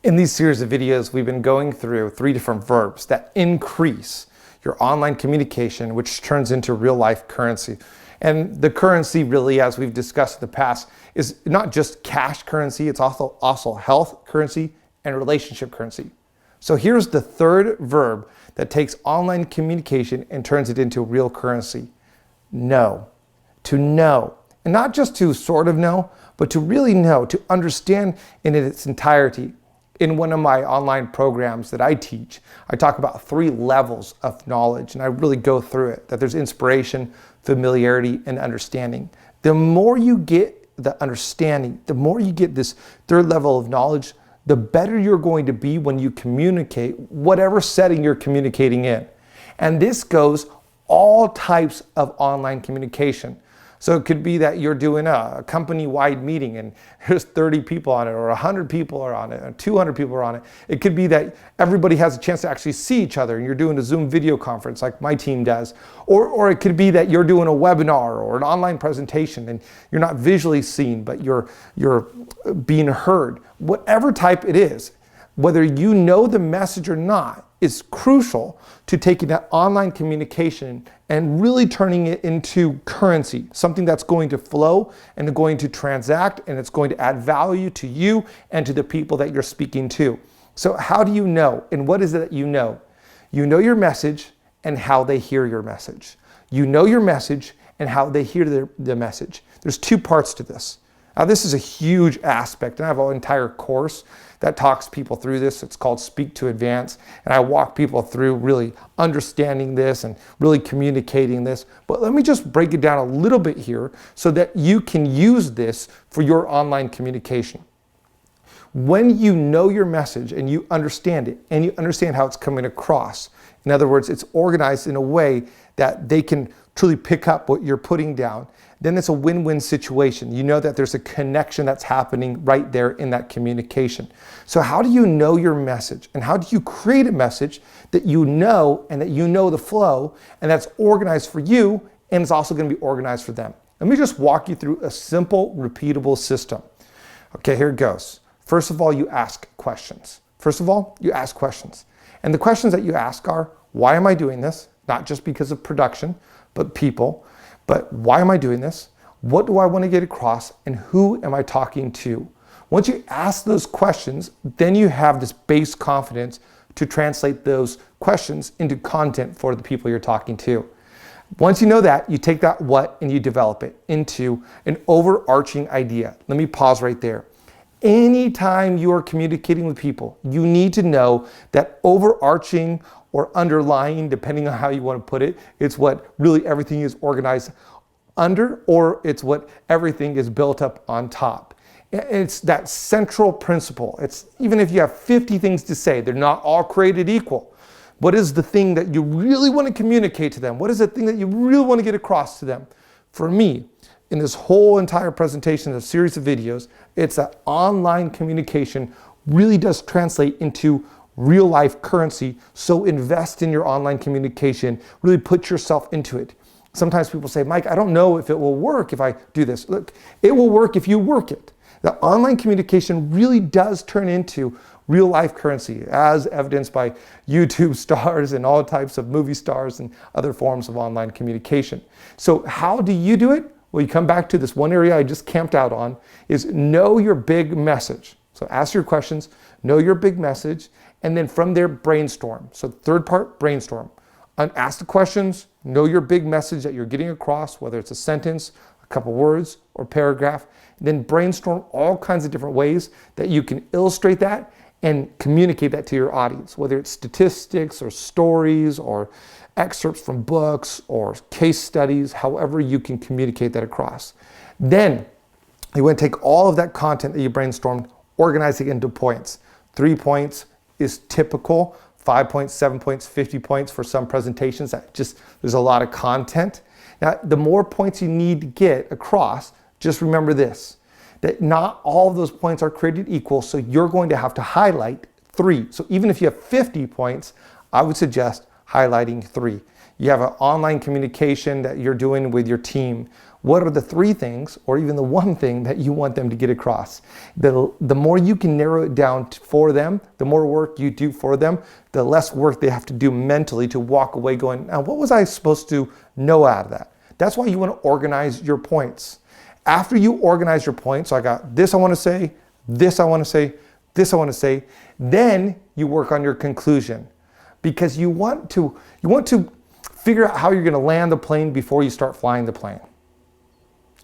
In these series of videos, we've been going through 3 different verbs that increase your online communication, which turns into real life currency. And the currency really, as we've discussed in the past, is not just cash currency, it's also health currency and relationship currency. So here's the 3rd verb that takes online communication and turns it into real currency. Know. To know. And not just to sort of know, but to really know, to understand in its entirety. In one of my online programs that I teach, I talk about 3 levels of knowledge, and I really go through it, that there's inspiration, familiarity, and understanding. The more you get the understanding, the more you get this 3rd level of knowledge, the better you're going to be when you communicate, whatever setting you're communicating in. And this goes all types of online communication. So it could be that you're doing a company-wide meeting and there's 30 people on it, or 100 people are on it, or 200 people are on it. It could be that everybody has a chance to actually see each other and you're doing a Zoom video conference like my team does. Or it could be that you're doing a webinar or an online presentation and you're not visually seen, but you're being heard. Whatever type it is, whether you know the message or not, is crucial to taking that online communication and really turning it into currency, something that's going to flow and going to transact, and it's going to add value to you and to the people that you're speaking to. So how do you know, and what is it that you know? You know your message and how they hear your message. You know your message and how they hear the message. There's 2 parts to this. Now, this is a huge aspect, and I have an entire course that talks people through this. It's called Speak to Advance, and I walk people through really understanding this and really communicating this. But let me just break it down a little bit here so that you can use this for your online communication. When you know your message and you understand it, and you understand how it's coming across, in other words, it's organized in a way that they can truly pick up what you're putting down, then it's a win-win situation. You know that there's a connection that's happening right there in that communication. So how do you know your message? And how do you create a message that you know and that you know the flow and that's organized for you and it's also going to be organized for them? Let me just walk you through a simple, repeatable system. Okay, here it goes. First of all, you ask questions. And the questions that you ask are, why am I doing this? Not just because of production, but people. But why am I doing this? What do I want to get across? And who am I talking to? Once you ask those questions, then you have this base confidence to translate those questions into content for the people you're talking to. Once you know that, you take that what and you develop it into an overarching idea. Let me pause right there. Anytime you are communicating with people, you need to know that overarching or underlying, depending on how you want to put it, it's what really everything is organized under, or it's what everything is built up on top. It's that central principle. It's even if you have 50 things to say, they're not all created equal. What is the thing that you really want to communicate to them? What is the thing that you really want to get across to them? For me, in this whole entire presentation, a series of videos, it's that online communication really does translate into real life currency. So invest in your online communication, really put yourself into it. Sometimes people say, Mike, I don't know if it will work if I do this. Look, it will work if you work it. The online communication really does turn into real life currency, as evidenced by YouTube stars and all types of movie stars and other forms of online communication. So how do you do it? Well, you come back to this one area I just camped out on, is know your big message. So ask your questions, know your big message, and then from there, brainstorm. So 3rd part, brainstorm. Ask the questions, know your big message that you're getting across, whether it's a sentence, a couple words, or paragraph. And then brainstorm all kinds of different ways that you can illustrate that and communicate that to your audience, whether it's statistics or stories or excerpts from books or case studies, however you can communicate that across. Then you want to take all of that content that you brainstormed, organize it into points. 3 points is typical, 5 points, 7 points, 50 points for some presentations. There's a lot of content. Now, the more points you need to get across, just remember this, that not all of those points are created equal, so you're going to have to highlight 3. So even if you have 50 points, I would suggest highlighting 3. You have an online communication that you're doing with your team. What are the 3 things, or even the 1 thing that you want them to get across? The more you can narrow it down for them, the more work you do for them, the less work they have to do mentally to walk away going, now what was I supposed to know out of that? That's why you want to organize your points. After you organize your points, so I got this I want to say, this I want to say, this I want to say, then you work on your conclusion. Because you want to figure out how you're going to land the plane before you start flying the plane.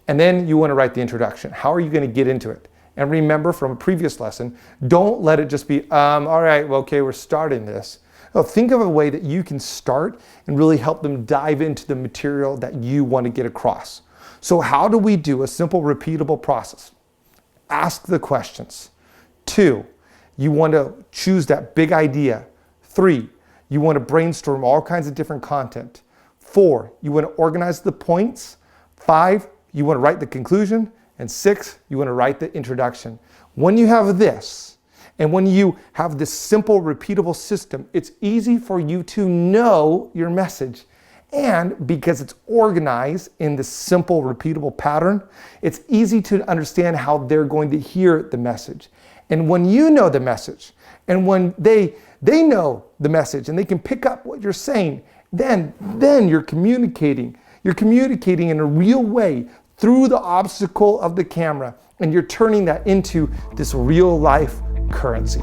And then you want to write the introduction. How are you going to get into it? And remember from a previous lesson, don't let it just be, all right, well, okay, we're starting this. No, think of a way that you can start and really help them dive into the material that you want to get across. So how do we do a simple, repeatable process? Ask the questions. 2, you want to choose that big idea. 3, you want to brainstorm all kinds of different content. 4, you want to organize the points. 5, you want to write the conclusion. And 6, you want to write the introduction. When you have this, and when you have this simple, repeatable system, it's easy for you to know your message. And because it's organized in this simple, repeatable pattern, it's easy to understand how they're going to hear the message. And when you know the message, and when they know the message, and they can pick up what you're saying, then you're communicating. You're communicating in a real way through the obstacle of the camera, and you're turning that into this real life currency.